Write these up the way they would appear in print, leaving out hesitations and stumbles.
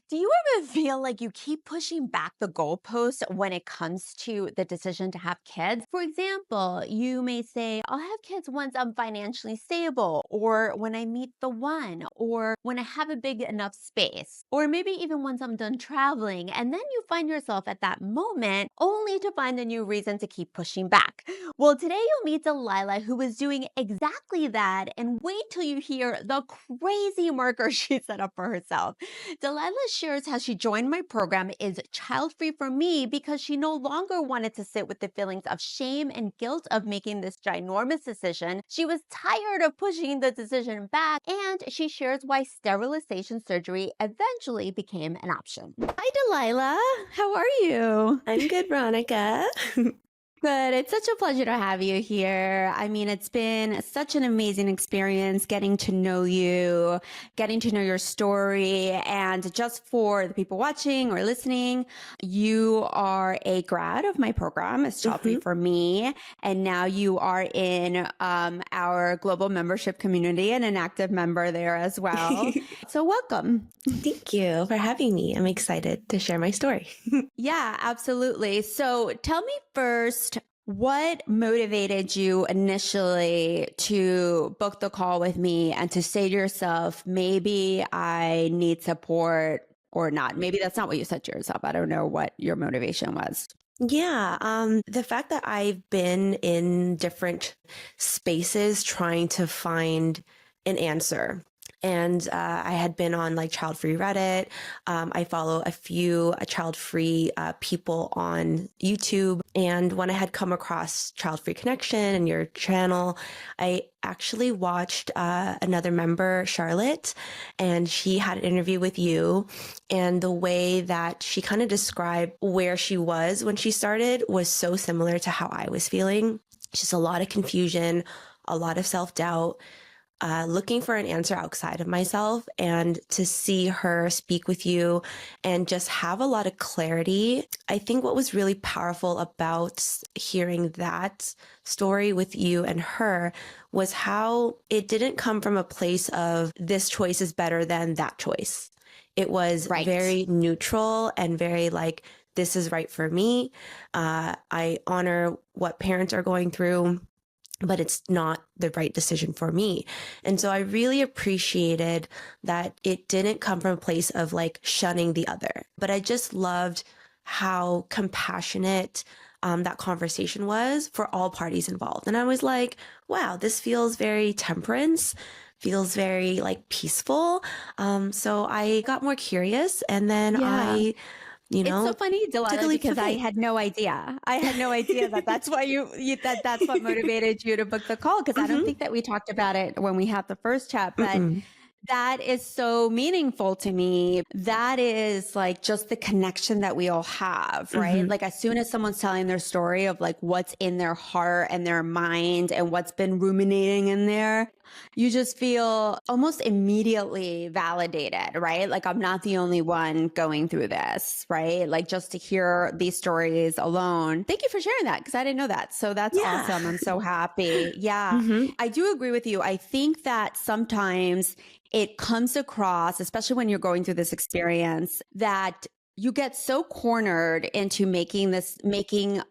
Do you ever feel like you keep pushing back the goalposts when it comes to the decision to have kids? For example, you may say, I'll have kids once I'm financially stable, or when I meet the one, or when I have a big enough space, or maybe even once I'm done traveling. And then you find yourself at that moment only to find a new reason to keep pushing back. Well, today you'll meet Delilah, who is doing exactly that. And wait till you hear the crazy marker she set up for herself. Delilah shares how she joined my program is Childfree For Me because she no longer wanted to sit with the feelings of shame and guilt of making this ginormous decision. She was tired of pushing the decision back, and she shares why sterilization surgery eventually became an option. Hi, Delilah. How are you? I'm good, Veronica. Good. It's such a pleasure to have you here. I mean, it's been such an amazing experience getting to know you, getting to know your story. And just for the people watching or listening, you are a grad of my program, it's Childfree For Me. And now you are in our global membership community and an active member there as well. So welcome. Thank you for having me. I'm excited to share my story. Yeah, absolutely. So tell me first, what motivated you initially to book the call with me and to say to yourself, maybe I need support or not? Maybe that's not what you said to yourself. I don't know what your motivation was. Yeah, the fact that I've been in different spaces trying to find an answer. And I had been on like Childfree Reddit. I follow a few child-free people on YouTube. And when I had come across Childfree Connection and your channel, I actually watched another member, Charlotte, and she had an interview with you. And the way that she kind of described where she was when she started was so similar to how I was feeling. Just a lot of confusion, a lot of self-doubt. Looking for an answer outside of myself, and to see her speak with you and just have a lot of clarity. I think what was really powerful about hearing that story with you and her was how it didn't come from a place of this choice is better than that choice. It was very neutral and very like, this is right for me. I honor what parents are going through, but it's not the right decision for me. And so I really appreciated that it didn't come from a place of like shunning the other, but I just loved how compassionate that conversation was for all parties involved. And I was like, wow, this feels very temperance, feels very like peaceful. So I got more curious, and then It's so funny, Delilah, because I had no idea. I had no idea that that's why that's what motivated you to book the call. Because I don't think that we talked about it when we had the first chat, but that is so meaningful to me. That is like just the connection that we all have, right? Like as soon as someone's telling their story of like what's in their heart and their mind and what's been ruminating in there, you just feel almost immediately validated, right? Like I'm not the only one going through this, right? Like just to hear these stories alone. Thank you for sharing that because I didn't know that. So that's awesome. I'm so happy. Yeah. I do agree with you. I think that sometimes it comes across, especially when you're going through this experience, that you get so cornered into making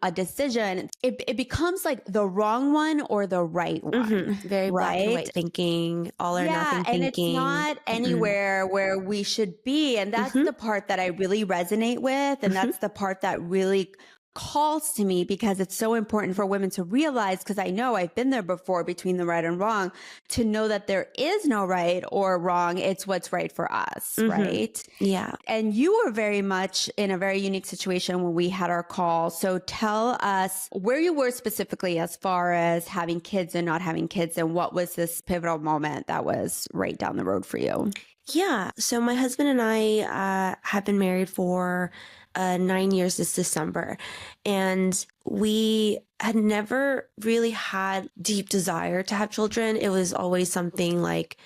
a decision. It becomes like the wrong one or the right one. Very black and white thinking, all or nothing thinking. And it's not anywhere where we should be. And that's the part that I really resonate with. And that's the part that really calls to me, because it's so important for women to realize, because I know I've been there before between the right and wrong, to know that there is no right or wrong. It's what's right for us, right? Yeah. And you were very much in a very unique situation when we had our call. So tell us where you were specifically as far as having kids and not having kids, and what was this pivotal moment that was right down the road for you? Yeah. So my husband and I have been married for 9 years this December. And we had never really had deep desire to have children. It was always something like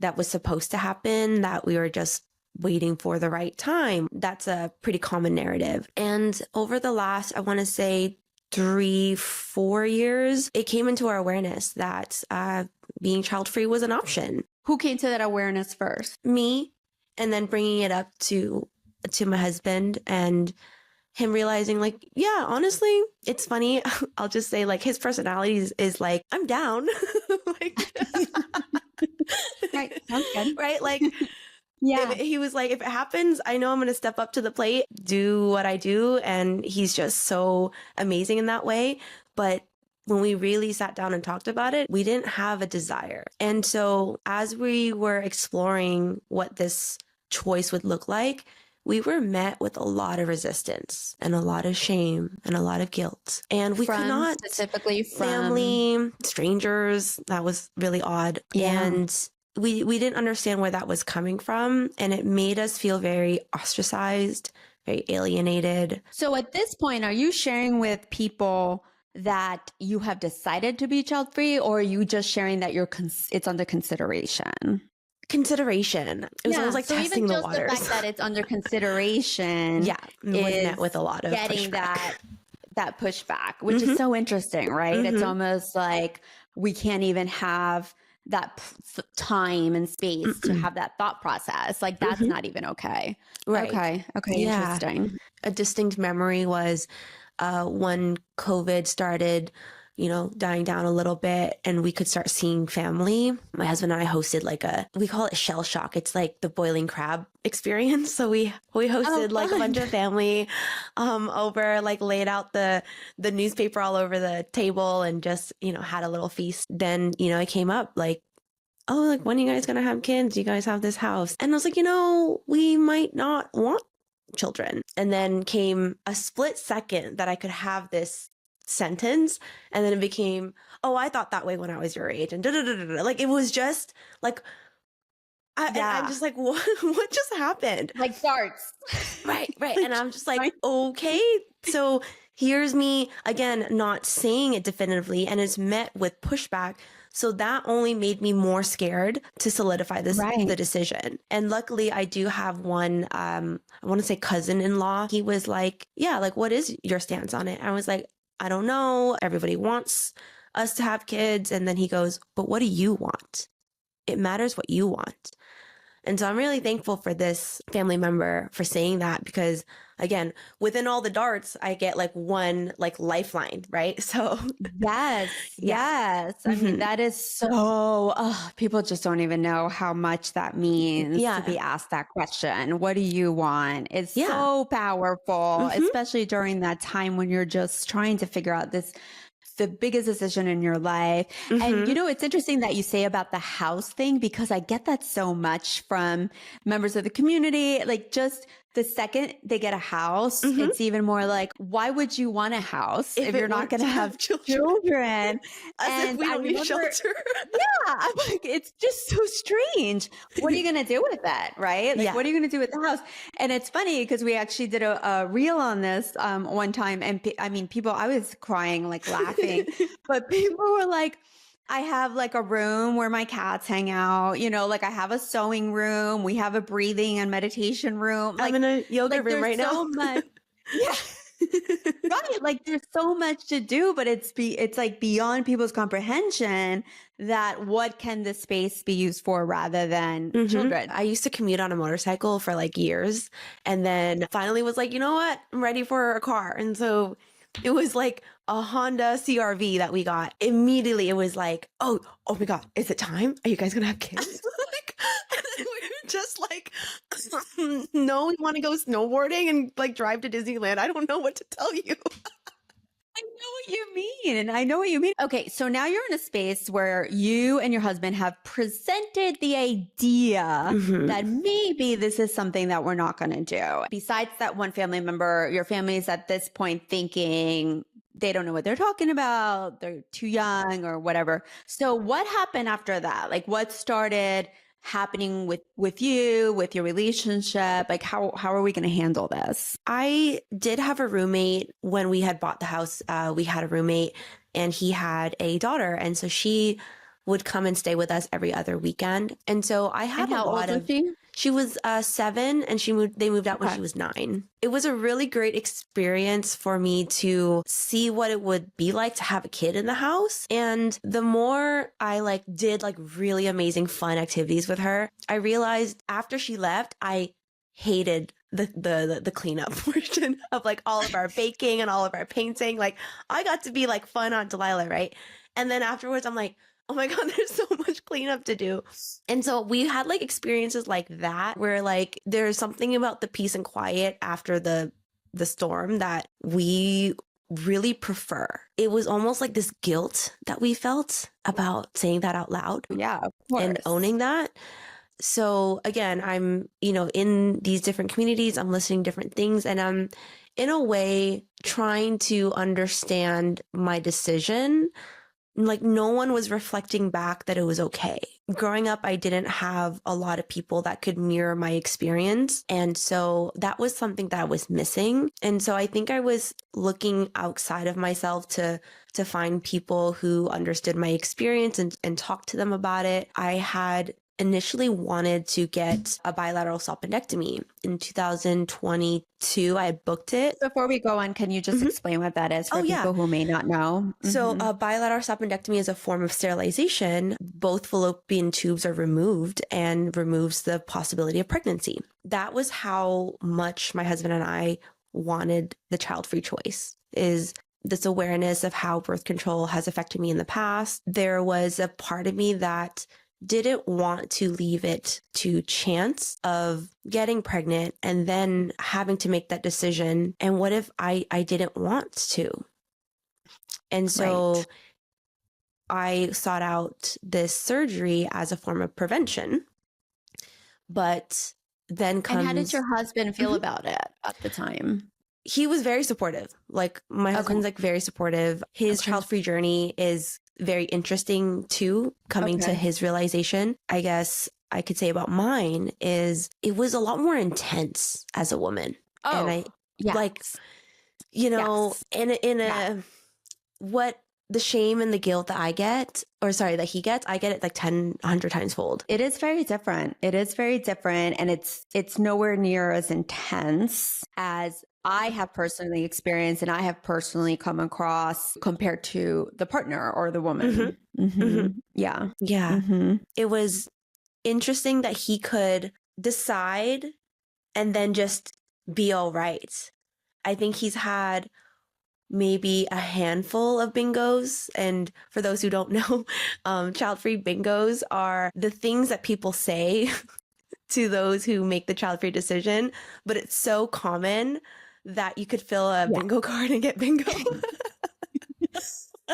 that was supposed to happen, that we were just waiting for the right time. That's a pretty common narrative. And over the last, I want to say 3-4 years, it came into our awareness that being child-free was an option. Who came to that awareness first? Me, and then bringing it up to to my husband and him realizing like, yeah, honestly, it's funny. I'll just say like his personality is like, I'm down. Like, Right. Sounds good. right? Like, Yeah. he was like, if it happens, I know I'm going to step up to the plate, do what I do. And he's just so amazing in that way. But when we really sat down and talked about it, we didn't have a desire. And so as we were exploring what this choice would look like, we were met with a lot of resistance and a lot of shame and a lot of guilt. And we could not, specifically from family, strangers, that was really odd. Yeah. And we didn't understand where that was coming from. And it made us feel very ostracized, very alienated. So at this point, are you sharing with people that you have decided to be child free, or are you just sharing that it's under consideration? Consideration. It was almost like so testing even the just waters. the fact that it's under consideration, yeah, was met with a lot of getting pushback. that pushback, which is so interesting, right? It's almost like we can't even have that time and space to have that thought process. Like that's not even okay. Right. Okay. Yeah. Interesting. A distinct memory was when COVID started, dying down a little bit and we could start seeing family. My husband and I hosted we call it shell shock. It's like the boiling crab experience. So we hosted like a bunch of family over, like laid out the newspaper all over the table and just, had a little feast. Then, it came up like, oh, like when are you guys going to have kids? You guys have this house. And I was like, we might not want children. And then came a split second that I could have this sentence, and then it became, oh, I thought that way when I was your age, and like it was just like I'm just like, what just happened? Like darts. right and I'm just like, okay, so here's me again not saying it definitively, and it's met with pushback. So that only made me more scared to solidify the decision. And luckily I do have one, I want to say cousin-in-law. He was like, yeah, like, what is your stance on it? I was like, I don't know. Everybody wants us to have kids. And then he goes, but what do you want? It matters what you want. And so I'm really thankful for this family member for saying that, because again, within all the darts, I get like one like lifeline, right? So yes. I mean, that is so, people just don't even know how much that means to be asked that question. What do you want? It's so powerful, especially during that time when you're just trying to figure out the biggest decision in your life. And it's interesting that you say about the house thing, because I get that so much from members of the community. Like just the second they get a house, it's even more like, why would you want a house if you're not going to have children? As if we don't need shelter. I'm like, it's just so strange. What are you going to do with that? Right? Like, what are you going to do with the house? And it's funny because we actually did a reel on this one time. And I was crying, like laughing, but people were like, I have like a room where my cats hang out, like I have a sewing room. We have a breathing and meditation room. Like, I'm in a yoga room right now. So much. Right. Like there's so much to do, but it's like beyond people's comprehension that what can the space be used for rather than children. I used to commute on a motorcycle for like years, and then finally was like, you know what? I'm ready for a car. And so it was like a Honda CRV that we got. Immediately it was like, oh my God, is it time? Are you guys gonna have kids? And then we were just like, no, we want to go snowboarding and like drive to Disneyland. I don't know what to tell you. I know what you mean. Okay, so now you're in a space where you and your husband have presented the idea that maybe this is something that we're not going to do. Besides that one family member, your family is at this point thinking they don't know what they're talking about, they're too young or whatever. So what happened after that? Like what started happening with you, with your relationship? Like how are we going to handle this? I did have a roommate when we had bought the house. We had a roommate and he had a daughter. And so she would come and stay with us every other weekend. And so I had a lot of, she was 7 and they moved out when she was 9. It was a really great experience for me to see what it would be like to have a kid in the house. And the more I did really amazing fun activities with her, I realized after she left, I hated the cleanup portion of like all of our baking and all of our painting. Like I got to be like fun Aunt Delilah, right? And then afterwards I'm like, oh my God, there's so much cleanup to do. And so we had like experiences like that where like there's something about the peace and quiet after the storm that we really prefer. It was almost like this guilt that we felt about saying that out loud. Yeah, of course. And owning that. So again, I'm, in these different communities, I'm listening to different things, and I'm in a way trying to understand my decision. Like no one was reflecting back that it was okay. Growing up, I didn't have a lot of people that could mirror my experience. And so that was something that I was missing. And so I think I was looking outside of myself to find people who understood my experience and talk to them about it. I had initially wanted to get a bilateral salpingectomy in 2022. I had booked it. Before we go on, can you just explain what that is for people who may not know? So a bilateral salpingectomy is a form of sterilization. Both fallopian tubes are removed and removes the possibility of pregnancy. That was how much my husband and I wanted the child-free choice, is this awareness of how birth control has affected me in the past. There was a part of me that didn't want to leave it to chance of getting pregnant and then having to make that decision. And what if I didn't want to? And so I sought out this surgery as a form of prevention. But then comes... And how did your husband feel about it at the time? He was very supportive. Like my husband's like very supportive. His child-free journey is very interesting too, coming to his realization. I guess I could say about mine is it was a lot more intense as a woman. And I like, what the shame and the guilt that I get, that he gets, I get it like 10, 100 times fold. It is very different. And it's nowhere near as intense as I have personally experienced and I have personally come across compared to the partner or the woman. Yeah. It was interesting that he could decide and then just be all right. I think he's had maybe a handful of bingos. And for those who don't know, child-free bingos are the things that people say to those who make the child-free decision, but it's so common that you could fill a bingo card and get bingo.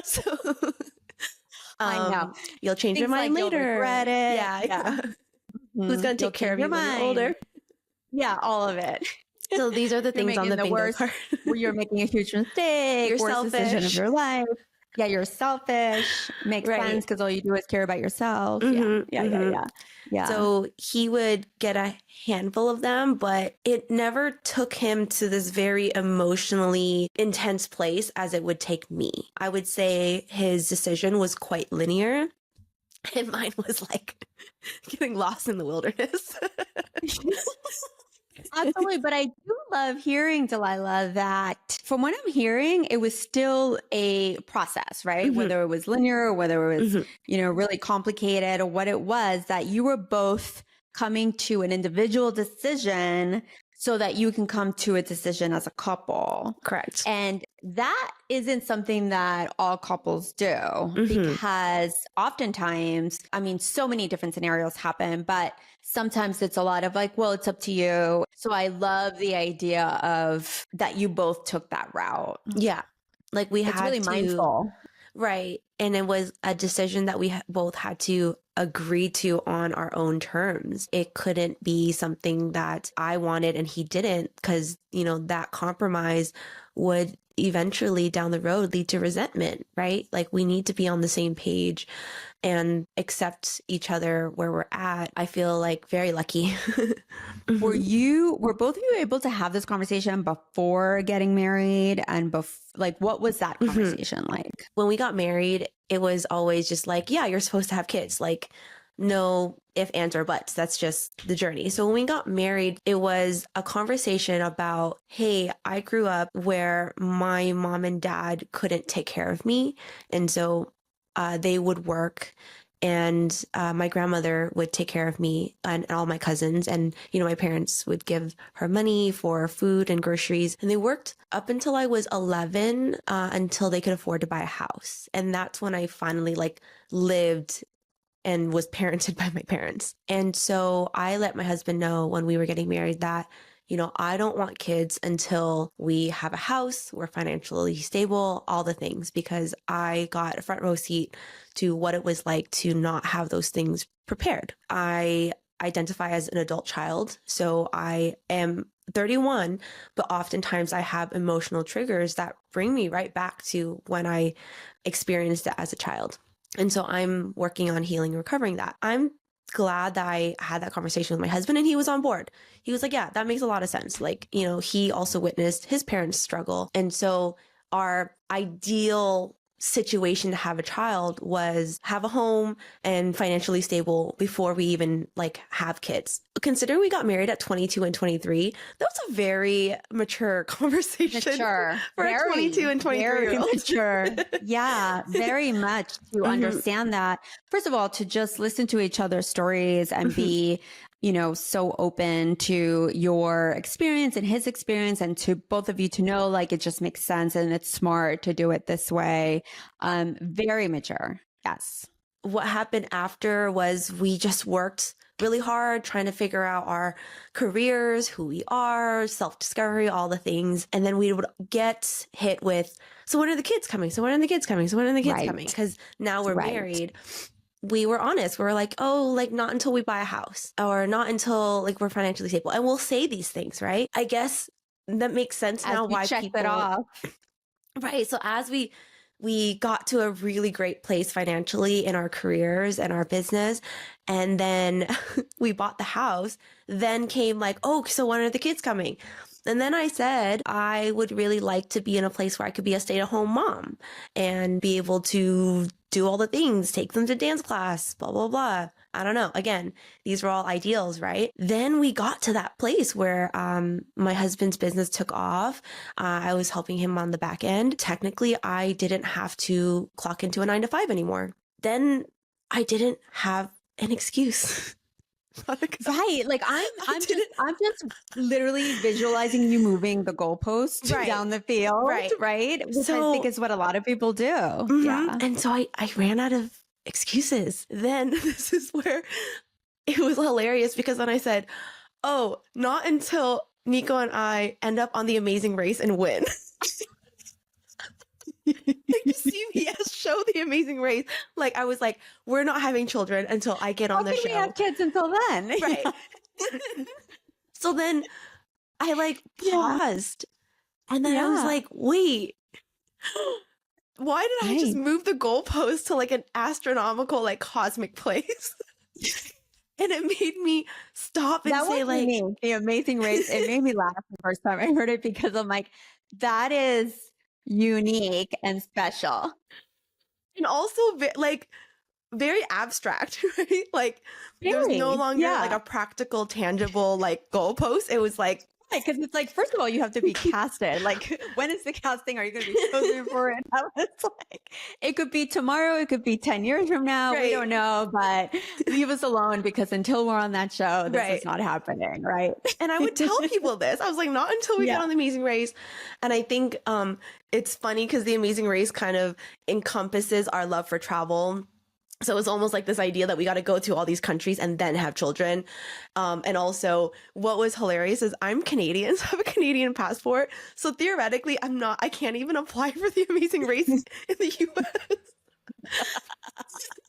So I know. You'll change your mind later. You'll regret it. Yeah. Who's going to take care of you when you're older? Yeah, all of it. So these are the things on the bingo card. Where you're making a huge mistake. You're worst selfish. Decision of your life. Yeah, you're selfish. Makes sense because all you do is care about yourself. Yeah. So he would get a handful of them, but it never took him to this very emotionally intense place as it would take me. I would say his decision was quite linear, and mine was like getting lost in the wilderness. Absolutely. But I do love hearing, Delilah, that from what I'm hearing, it was still a process, right? Whether it was linear or whether it was, really complicated or what it was, that you were both coming to an individual decision so that you can come to a decision as a couple. Correct. And that isn't something that all couples do because oftentimes, so many different scenarios happen, but sometimes it's a lot of like, well, it's up to you. So I love the idea of that you both took that route. Yeah. Like it's really mindful. Right. And it was a decision that we both had to agree to on our own terms. It couldn't be something that I wanted and he didn't, because, that compromise would eventually down the road lead to resentment, right? Like we need to be on the same page and accept each other where we're at. I feel like very lucky. Were both of you able to have this conversation before getting married? And what was that conversation like? When we got married, it was always just like, yeah, you're supposed to have kids. Like no if, ands, or buts. That's just the journey. So when we got married, it was a conversation about, hey, I grew up where my mom and dad couldn't take care of me. And so they would work And my grandmother would take care of me and all my cousins. And, my parents would give her money for food and groceries. And they worked up until I was 11, until they could afford to buy a house. And that's when I finally lived and was parented by my parents. And so I let my husband know when we were getting married that, I don't want kids until we have a house, we're financially stable, all the things, because I got a front row seat to what it was like to not have those things prepared. I identify as an adult child, so I am 31, but oftentimes I have emotional triggers that bring me right back to when I experienced it as a child. And so I'm working on healing and recovering that. I'm glad that I had that conversation with my husband and he was on board. He was like, yeah, that makes a lot of sense. He also witnessed his parents struggle. And so our ideal situation to have a child was have a home and financially stable before we even have kids. Considering we got married at 22 and 23, that was a very mature conversation for a 22 and 23-year-old. Mature. Yeah, very much to understand that. First of all, to just listen to each other's stories and be so open to your experience and his experience, and to both of you to know it just makes sense and it's smart to do it this way. Very mature. Yes. What happened after was we just worked really hard trying to figure out our careers, who we are, self-discovery, all the things. And then we would get hit with, so when are the kids coming? So when are the kids coming? So when are the kids coming? Because now we're married. We were honest. We were like, not until we buy a house, or not until we're financially stable. And we'll say these things, right? I guess that makes sense now why check people that off. Right. So as we got to a really great place financially in our careers and our business, and then we bought the house, then came so when are the kids coming? And then I said, I would really like to be in a place where I could be a stay-at-home mom and be able to do all the things, take them to dance class, blah, blah, blah. I don't know. Again, these were all ideals, right? Then we got to that place where my husband's business took off. I was helping him on the back end. Technically, I didn't have to clock into a 9-to-5 anymore. Then I didn't have an excuse. Right. I'm just literally visualizing you moving the goalpost down the field. Right. Which I think is what a lot of people do. Yeah. And so I ran out of excuses. Then this is where it was hilarious, because then I said, oh, not until Nico and I end up on The Amazing Race and win. The CBS show The Amazing Race. I was like, we're not having children until I get on the show. We have kids until then. Right. So then I paused, and then I was like, wait, why did I just move the goalpost to an astronomical cosmic place? And it made me stop and say The Amazing Race. It made me laugh the first time I heard it, because I'm like, that is unique and special, and also very abstract, right? There's no longer a practical, tangible goalpost. It was because it's first of all, you have to be casted. When is the casting? Are you going to be chosen for it? It's it could be tomorrow. It could be 10 years from now. Right. We don't know, but leave us alone, because until we're on that show, this is not happening. Right. And I would tell people this. I was like, not until we get on The Amazing Race. And I think it's funny because The Amazing Race kind of encompasses our love for travel. So it's almost like this idea that we got to go to all these countries and then have children. And also what was hilarious is I'm Canadian, so I have a Canadian passport. So theoretically, I can't even apply for The Amazing Race in the US.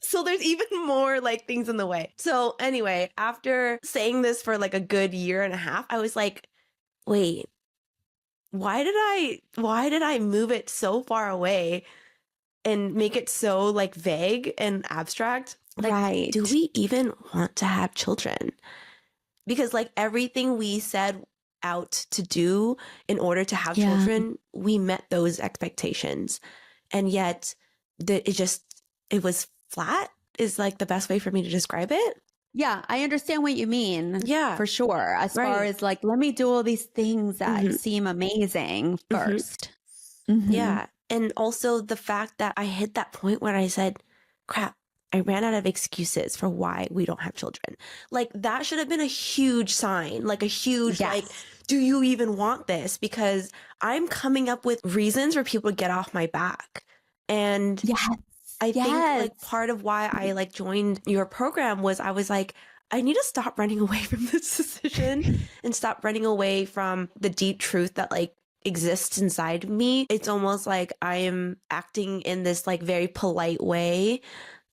So there's even more things in the way. So anyway, after saying this for a good year and a half, I was like, wait, why did I move it so far away and make it so vague and abstract? Right. Do we even want to have children? Because everything we set out to do in order to have children, we met those expectations. And yet it was flat is the best way for me to describe it. Yeah, I understand what you mean. Yeah. For sure. As far as let me do all these things that seem amazing first. Yeah. And also the fact that I hit that point where I said, crap, I ran out of excuses for why we don't have children. Like that should have been a huge sign, like a huge, like, do you even want this? Because I'm coming up with reasons for people to get off my back. And I think like part of why I like joined your program was I was like, I need to stop running away from this decision and stop running away from the deep truth that like exists inside of me. It's almost like I am acting in this like very polite way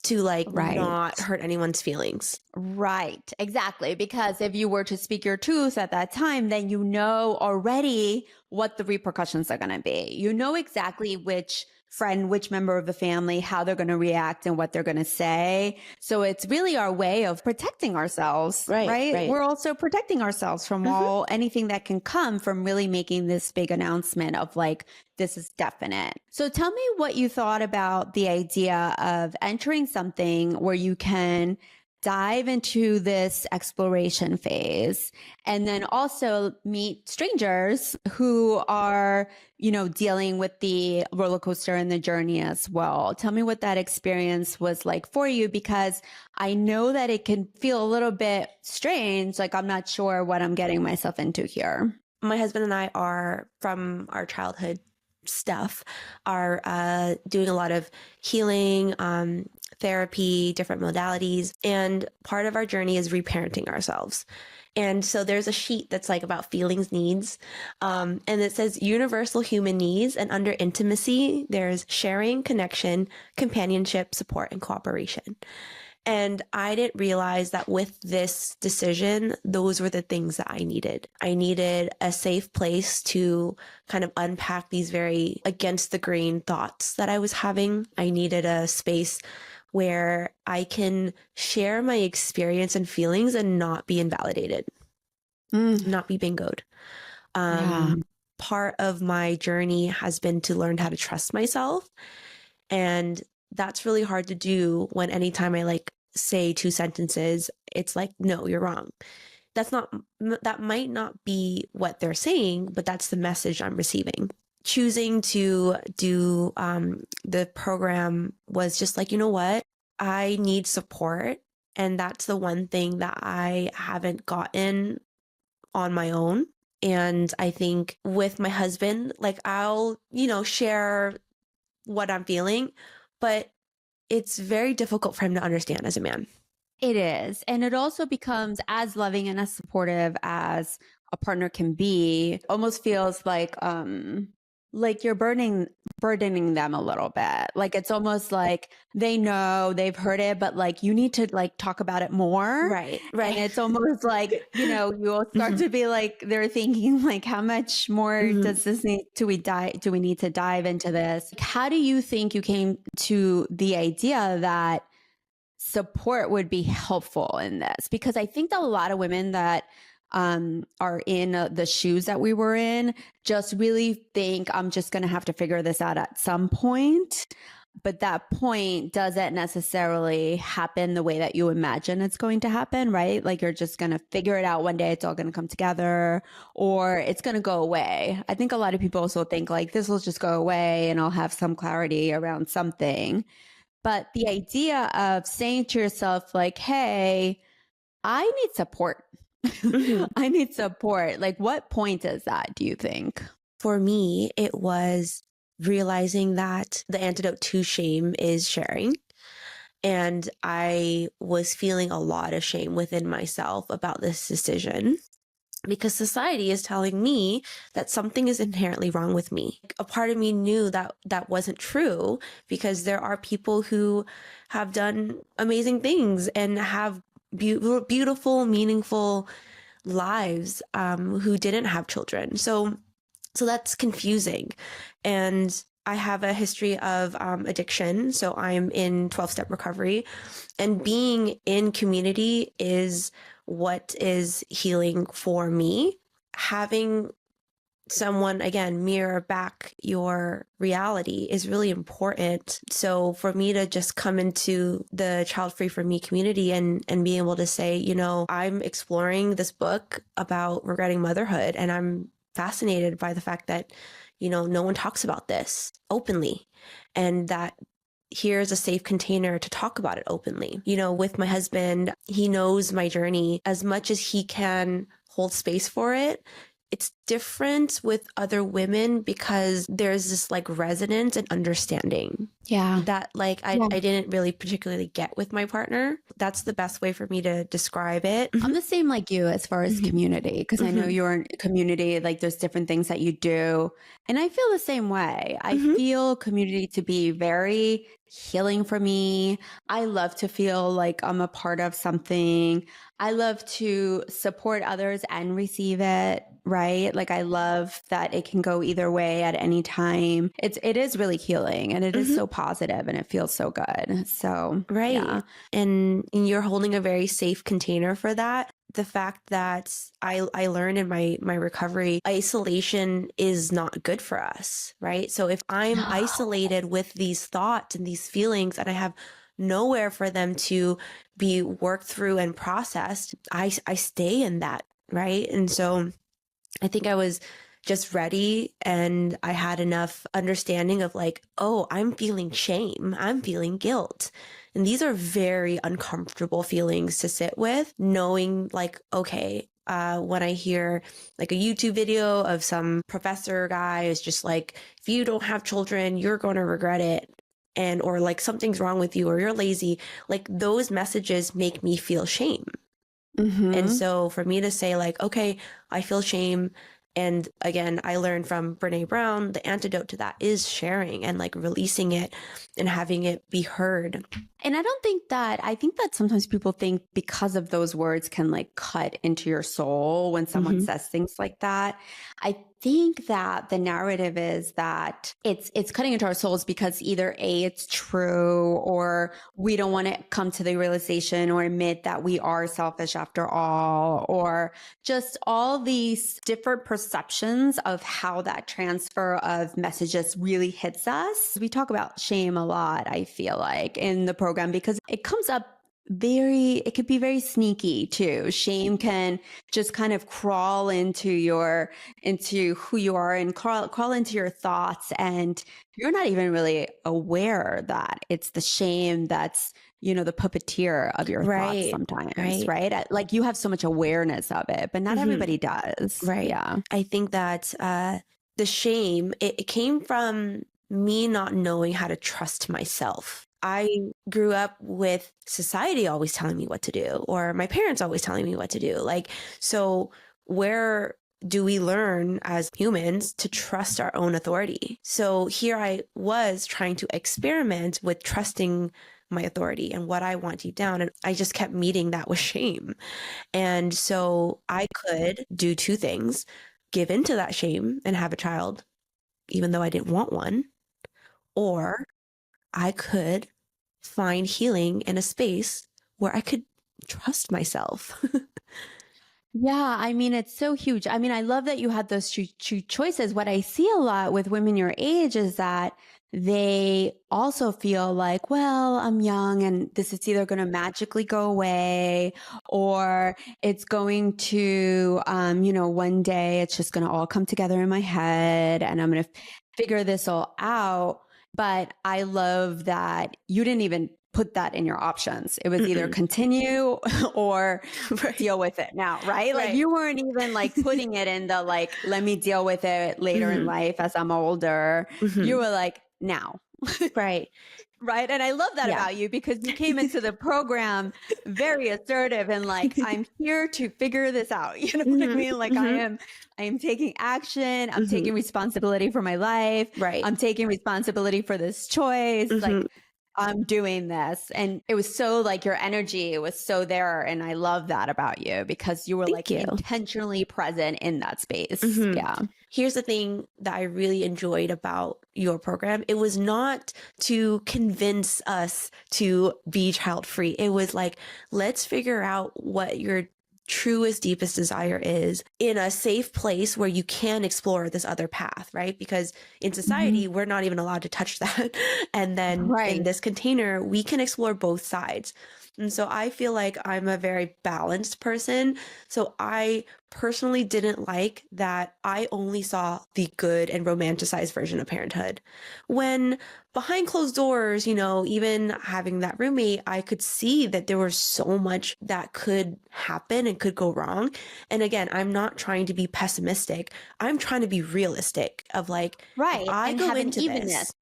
to like not hurt anyone's feelings. Right. Exactly. Because if you were to speak your truth at that time, then you know already what the repercussions are going to be. You know exactly which friend, which member of the family, how they're going to react and what they're going to say. So it's really our way of protecting ourselves, right? We're also protecting ourselves from anything that can come from really making this big announcement of like, this is definite. So tell me what you thought about the idea of entering something where you can dive into this exploration phase and then also meet strangers who are, you know, dealing with the roller coaster and the journey as well. Tell me what that experience was like for you, because I know that it can feel a little bit strange. Like, I'm not sure what I'm getting myself into here. My husband and I are from our childhood stuff, are doing a lot of healing, therapy, different modalities. And part of our journey is reparenting ourselves. And so there's a sheet that's like about feelings, needs. And it says universal human needs. And under intimacy, there's sharing, connection, companionship, support, and cooperation. And I didn't realize that with this decision, those were the things that I needed. I needed a safe place to kind of unpack these very against the grain thoughts that I was having. I needed a space where I can share my experience and feelings and not be invalidated, not be bingoed. Part of my journey has been to learn how to trust myself. And that's really hard to do when anytime I like say two sentences, it's like, no, you're wrong. That might not be what they're saying, but that's the message I'm receiving. Choosing to do the program was just like, you know what? I need support. And that's the one thing that I haven't gotten on my own. And I think with my husband, like I'll, you know, share what I'm feeling, but it's very difficult for him to understand as a man. It is. And it also becomes as loving and as supportive as a partner can be. Almost feels like you're burdening them a little bit. Like it's almost like they know, they've heard it, but like you need to like talk about it more. Right. And it's almost like, you know, you'll start to be like, they're thinking like, how much more does this need do we need to dive into this? How do you think you came to the idea that support would be helpful in this? Because I think that a lot of women that are in the shoes that we were in just really think I'm just going to have to figure this out at some point. But that point doesn't necessarily happen the way that you imagine it's going to happen, right? Like you're just going to figure it out one day. It's all going to come together or it's going to go away. I think a lot of people also think like this will just go away and I'll have some clarity around something. But the idea of saying to yourself like, hey, I need support. I need support. Like, what point is that, do you think? For me, it was realizing that the antidote to shame is sharing. And I was feeling a lot of shame within myself about this decision because society is telling me that something is inherently wrong with me. A part of me knew that that wasn't true because there are people who have done amazing things and have beautiful, meaningful lives who didn't have children. So that's confusing. And I have a history of addiction. So I'm in 12-step recovery, and being in community is what is healing for me. Having someone, again, mirror back your reality is really important. So for me to just come into the Childfree For Me community and be able to say, you know, I'm exploring this book about regretting motherhood, and I'm fascinated by the fact that, you know, no one talks about this openly, and that here's a safe container to talk about it openly. You know, with my husband, he knows my journey as much as he can hold space for it. It's different with other women because there's this like resonance and understanding. Yeah. That like I didn't really particularly get with my partner. That's the best way for me to describe it. I'm the same like you as far as community, because I know you're in community, like there's different things that you do. And I feel the same way. I feel community to be very healing for me. I love to feel like I'm a part of something. I love to support others and receive it, right? Like I love that it can go either way at any time. It is really healing, and it is so positive, and it feels so good. So, right. yeah. And you're holding a very safe container for that. The fact that I learned in my recovery, isolation is not good for us, right? So if I'm isolated with these thoughts and these feelings and I have nowhere for them to be worked through and processed, I stay in that, right? And so I think I was just ready, and I had enough understanding of like, oh, I'm feeling shame, I'm feeling guilt. And these are very uncomfortable feelings to sit with, knowing like, okay, when I hear like a YouTube video of some professor guy is just like, if you don't have children, you're going to regret it. And, or like something's wrong with you, or you're lazy, like those messages make me feel shame. And so for me to say like, okay, I feel shame. And again, I learned from Brene Brown, the antidote to that is sharing and like releasing it and having it be heard. And I think that sometimes people think because of those words can like cut into your soul when someone says things like that. I think that the narrative is that it's cutting into our souls because either A, it's true, or we don't want to come to the realization or admit that we are selfish after all, or just all these different perceptions of how that transfer of messages really hits us. We talk about shame a lot, I feel like, in the program, because it comes up it could be very sneaky too. Shame can just kind of crawl into who you are and crawl into your thoughts. And you're not even really aware that it's the shame that's, the puppeteer of your thoughts sometimes, right? Like you have so much awareness of it, but not everybody does. Right. Yeah. I think that the shame, it came from me not knowing how to trust myself. I grew up with society always telling me what to do, or my parents always telling me what to do. Like, so where do we learn as humans to trust our own authority? So here I was trying to experiment with trusting my authority and what I want deep down. And I just kept meeting that with shame. And so I could do two things: give into that shame and have a child, even though I didn't want one, or I could find healing in a space where I could trust myself. Yeah, I mean, it's so huge. I mean, I love that you had those two choices. What I see a lot with women your age is that they also feel like, well, I'm young and this is either going to magically go away, or it's going to, one day it's just going to all come together in my head and I'm going to figure this all out. But I love that you didn't even put that in your options. It was either continue or deal with it now, right? Like you weren't even like putting it in the like, let me deal with it later in life as I'm older. You were like, now. Right. Right. And I love that about you, because you came into the program very assertive and like, I'm here to figure this out. You know what I mean? Like I am taking action. I'm taking responsibility for my life. Right. I'm taking responsibility for this choice. Like I'm doing this. And it was so like your energy was so there. And I love that about you, because you were intentionally present in that space. Yeah. Here's the thing that I really enjoyed about your program. It was not to convince us to be child free. It was like, let's figure out what your truest, deepest desire is in a safe place where you can explore this other path, right? Because in society, we're not even allowed to touch that. And then in this container, we can explore both sides. And so I feel like I'm a very balanced person. So I personally didn't like that I only saw the good and romanticized version of parenthood. When behind closed doors, you know, even having that roommate, I could see that there was so much that could happen and could go wrong. And again, I'm not trying to be pessimistic. I'm trying to be realistic of like, if I go into this,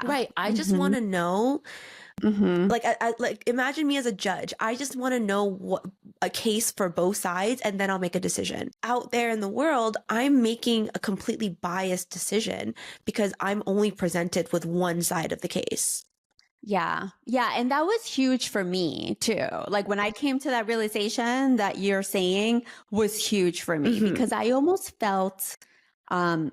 right, I just want to know. Like, like imagine me as a judge. I just want to know what a case for both sides, and then I'll make a decision. Out there in the world, I'm making a completely biased decision because I'm only presented with one side of the case. Yeah. Yeah. And that was huge for me too. Like when I came to that realization that you're saying was huge for me because I almost felt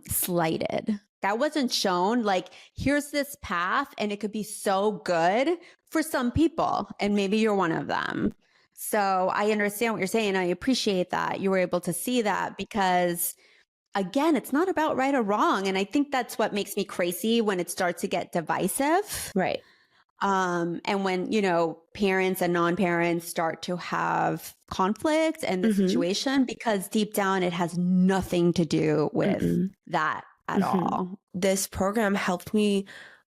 slighted. That wasn't shown like, here's this path and it could be so good for some people. And maybe you're one of them. So I understand what you're saying. I appreciate that you were able to see that because again, it's not about right or wrong. And I think that's what makes me crazy when it starts to get divisive. Right. And when, you know, parents and non-parents start to have conflict in the situation, because deep down it has nothing to do with that at all. This program helped me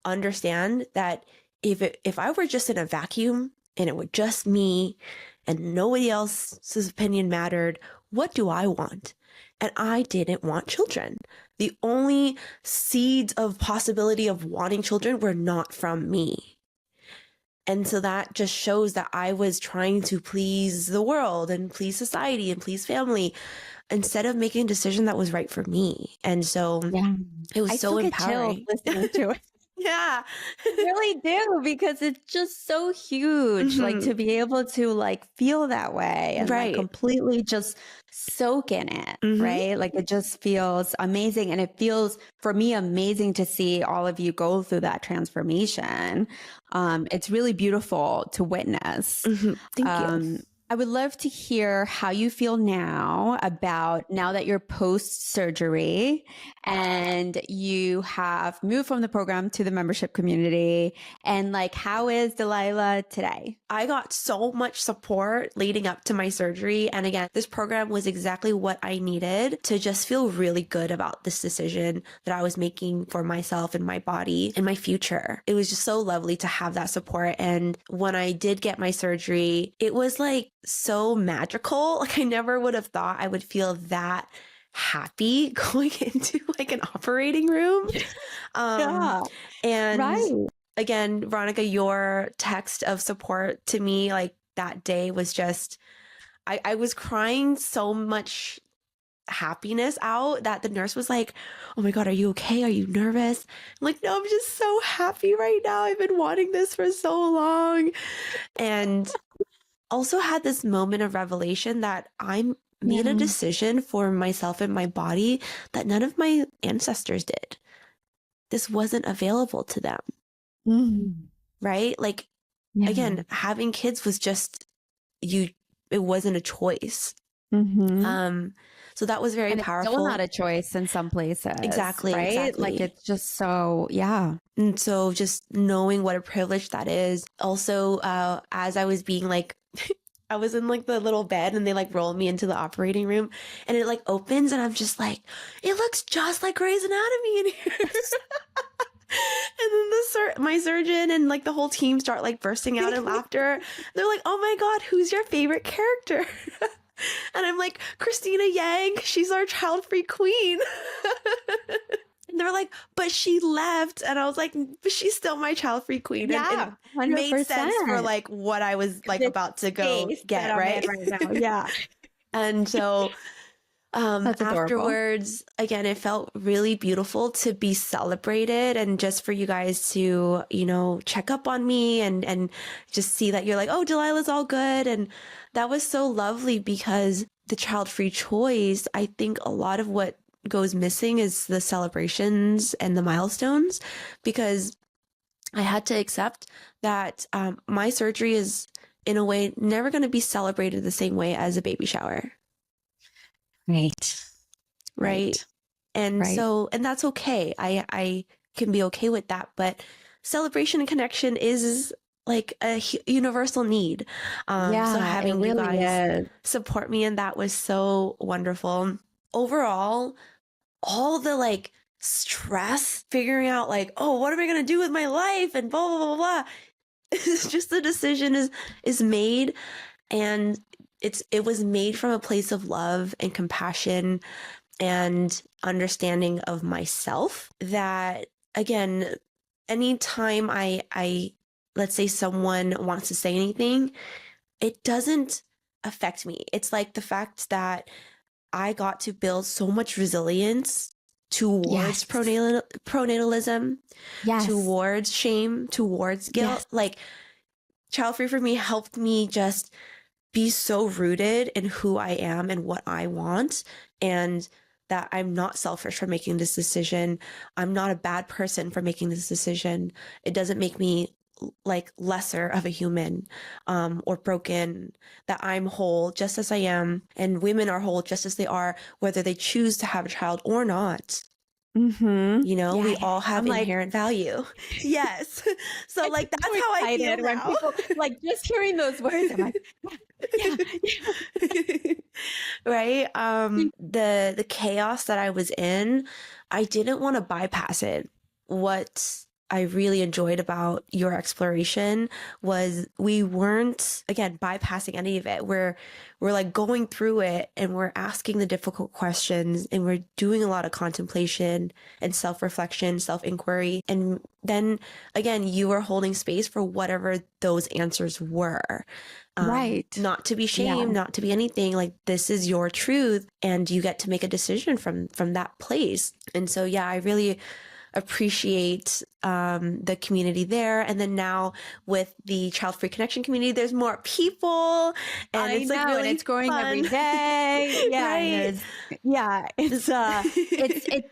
understand that if I were just in a vacuum and it were just me and nobody else's opinion mattered, what do I want? And I didn't want children. The only seeds of possibility of wanting children were not from me. And so that just shows that I was trying to please the world and please society and please family instead of making a decision that was right for me. And so it was so empowering. Listening to it. Yeah, I really do, because it's just so huge, like to be able to like feel that way and like completely just soak in it, right? Like it just feels amazing. And it feels for me amazing to see all of you go through that transformation. It's really beautiful to witness. Thank you. I would love to hear how you feel now that you're post-surgery and you have moved from the program to the membership community, and like, how is Delilah today? I got so much support leading up to my surgery. And again, this program was exactly what I needed to just feel really good about this decision that I was making for myself and my body and my future. It was just so lovely to have that support. And when I did get my surgery, it was like so magical. Like I never would have thought I would feel that happy going into like an operating room. And again, Veronica, your text of support to me like that day was just, I was crying so much happiness out that the nurse was like, "Oh my God, are you okay? Are you nervous?" I'm like, "No, I'm just so happy right now. I've been wanting this for so long." And also had this moment of revelation that I made a decision for myself and my body that none of my ancestors did. This wasn't available to them. Right? Like, again, having kids was just, it wasn't a choice. So that was very powerful. It's still not a choice in some places. Exactly. Right? Exactly. Like it's just so, And so just knowing what a privilege that is. Also, as I was being like, I was in like the little bed and they like rolled me into the operating room and it like opens and I'm just like, it looks just like Grey's Anatomy in here. And then my surgeon and like the whole team start like bursting out in laughter. They're like, "Oh my God, who's your favorite character?" And I'm like, "Christina Yang, she's our child-free queen." And they're like, "But she left." And I was like, "But she's still my child-free queen." Yeah, and it made sense for like what I was like about to go get, right? Now. Yeah. And so afterwards, again, it felt really beautiful to be celebrated and just for you guys to, you know, check up on me and just see that you're like, "Oh, Delilah's all good." And that was so lovely because the child-free choice, I think a lot of what goes missing is the celebrations and the milestones, because I had to accept that my surgery is in a way never going to be celebrated the same way as a baby shower. Right. And so, and that's okay. I can be okay with that, but celebration and connection is like a universal need. So having you really guys is. support me, and that was so wonderful. Overall, all the like stress figuring out like, oh, what am I going to do with my life and blah, blah, blah, blah. It's just the decision is made, and it was made from a place of love and compassion and understanding of myself. That again, anytime I let's say someone wants to say anything, it doesn't affect me. It's like the fact that I got to build so much resilience towards pronatalism, towards shame, towards guilt. Like Childfree For Me helped me just be so rooted in who I am and what I want, and that I'm not selfish for making this decision. I'm not a bad person for making this decision. It doesn't make me like lesser of a human, or broken, that I'm whole just as I am, and women are whole just as they are, whether they choose to have a child or not. Mm-hmm. You know, we all have inherent value. Yes. So like, that's how I feel now. When people, like, just hearing those words, I'm like, right. The chaos that I was in, I didn't want to bypass it. What I really enjoyed about your exploration was we weren't, again, bypassing any of it. We're like going through it, and we're asking the difficult questions, and we're doing a lot of contemplation and self-reflection, self-inquiry. And then again, you were holding space for whatever those answers were. Not to be shamed, not to be anything. Like, this is your truth, and you get to make a decision from that place. And so, yeah, I really appreciate the community there. And then now with the Childfree Connection community, there's more people, and it's like really, and it's growing every day. Right? It's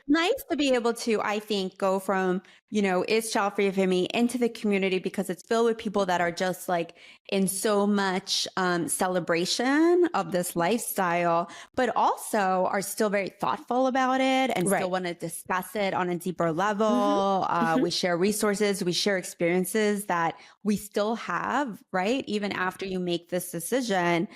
nice to be able to, I think, go from, it's Childfree For Me into the community, because it's filled with people that are just like in so much celebration of this lifestyle, but also are still very thoughtful about it and still want to discuss it on a deeper level. We share resources, we share experiences that we still have, right? Even after you make this decision,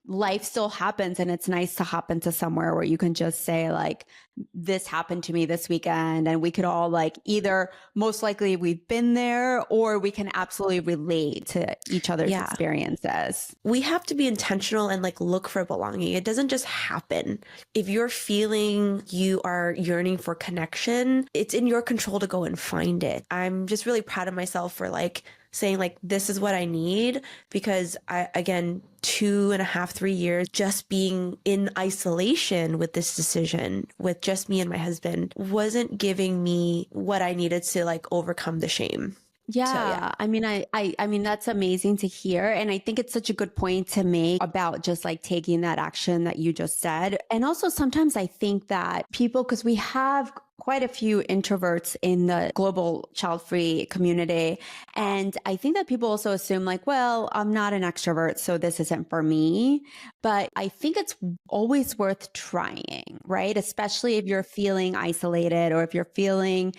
life still happens, and it's nice to hop into somewhere where you can just say like, this happened to me this weekend, and we could all like, either most likely we've been there, or we can absolutely relate to each other's experiences. We have to be intentional and like look for belonging. It doesn't just happen. If you're feeling you are yearning for connection, it's in your control to go and find it. I'm just really proud of myself for like saying like, this is what I need, because again, 2.5, 3 years just being in isolation with this decision, with just me and my husband, wasn't giving me what I needed to like overcome the shame. Yeah. I mean, that's amazing to hear. And I think it's such a good point to make about just like taking that action that you just said. And also sometimes I think that people, because we have quite a few introverts in the global child-free community. And I think that people also assume like, well, I'm not an extrovert, so this isn't for me. But I think it's always worth trying, right? Especially if you're feeling isolated, or if you're feeling,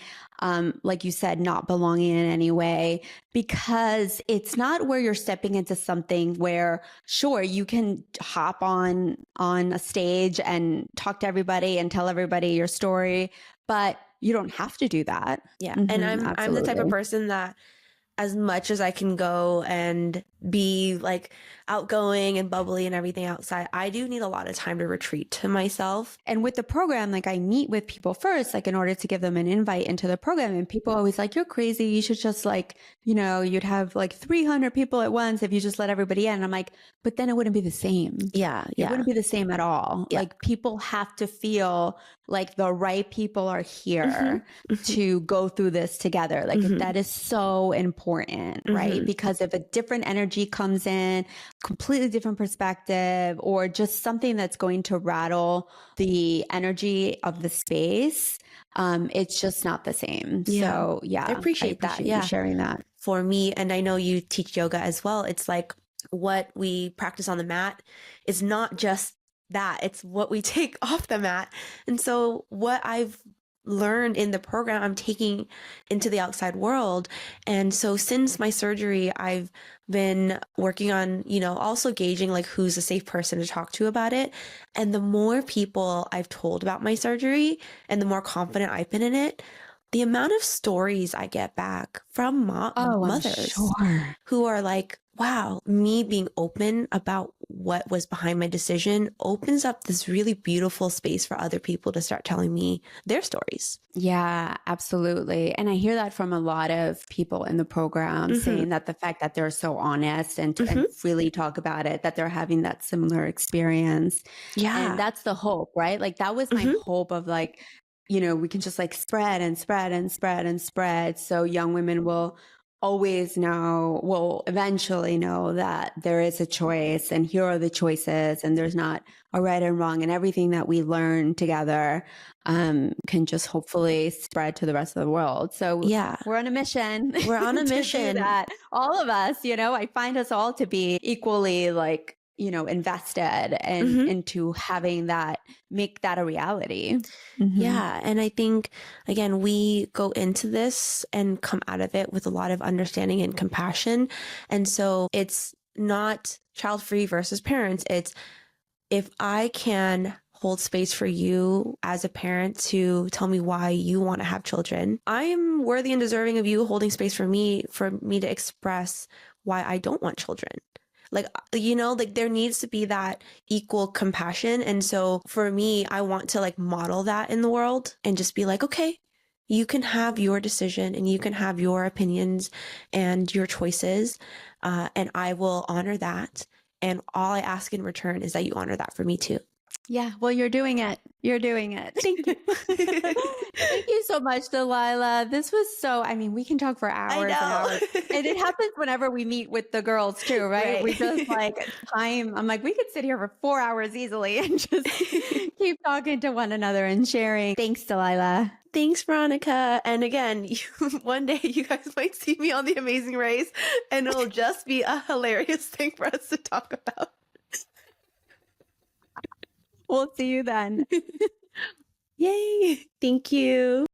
like you said, not belonging in any way, because it's not where you're stepping into something where, sure, you can hop on a stage and talk to everybody and tell everybody your story, but you don't have to do that. Yeah. And I'm the type of person that, as much as I can go and be like outgoing and bubbly and everything outside, I do need a lot of time to retreat to myself. And with the program, like I meet with people first, like in order to give them an invite into the program. And people always like, you're crazy. You should just like, you'd have like 300 people at once if you just let everybody in. And I'm like, but then it wouldn't be the same. Yeah. It wouldn't be the same at all. Yeah. Like people have to feel like the right people are here to go through this together. Like that is so important, right? Because if a different energy comes in, completely different perspective, or just something that's going to rattle the energy of the space, it's just not the same. Yeah. So I appreciate that. You sharing that. For me, and I know you teach yoga as well, it's like what we practice on the mat is not just that, it's what we take off the mat. And so what I've learned in the program, I'm taking into the outside world. And so since my surgery, I've been working on, also gauging like who's a safe person to talk to about it. And the more people I've told about my surgery and the more confident I've been in it, the amount of stories I get back from mothers who are like, wow, me being open about what was behind my decision opens up this really beautiful space for other people to start telling me their stories. Yeah, absolutely. And I hear that from a lot of people in the program saying that the fact that they're so honest and really talk about it, that they're having that similar experience. Yeah. And that's the hope, right? Like that was my hope of like, we can just like spread and spread and spread and spread. So young women will eventually know that there is a choice and here are the choices and there's not a right and wrong, and everything that we learn together can just hopefully spread to the rest of the world. So yeah, we're on a mission. We're on a mission. Do that. All of us, I find us all to be equally like, invested and into having that, make that a reality. Yeah. And I think, again, we go into this and come out of it with a lot of understanding and compassion. And so it's not child free versus parents. It's if I can hold space for you as a parent to tell me why you want to have children, I am worthy and deserving of you holding space for me to express why I don't want children. Like, there needs to be that equal compassion. And so for me, I want to like model that in the world and just be like, okay, you can have your decision and you can have your opinions and your choices. And I will honor that. And all I ask in return is that you honor that for me too. Yeah, well, you're doing it. You're doing it. Thank you. Thank you so much, Delilah. This was we can talk for hours and hours. And it happens whenever we meet with the girls too, right? We just I'm like, we could sit here for 4 hours easily and just keep talking to one another and sharing. Thanks, Delilah. Thanks, Veronica. And again, one day you guys might see me on The Amazing Race and it'll just be a hilarious thing for us to talk about. We'll see you then. Yay. Thank you.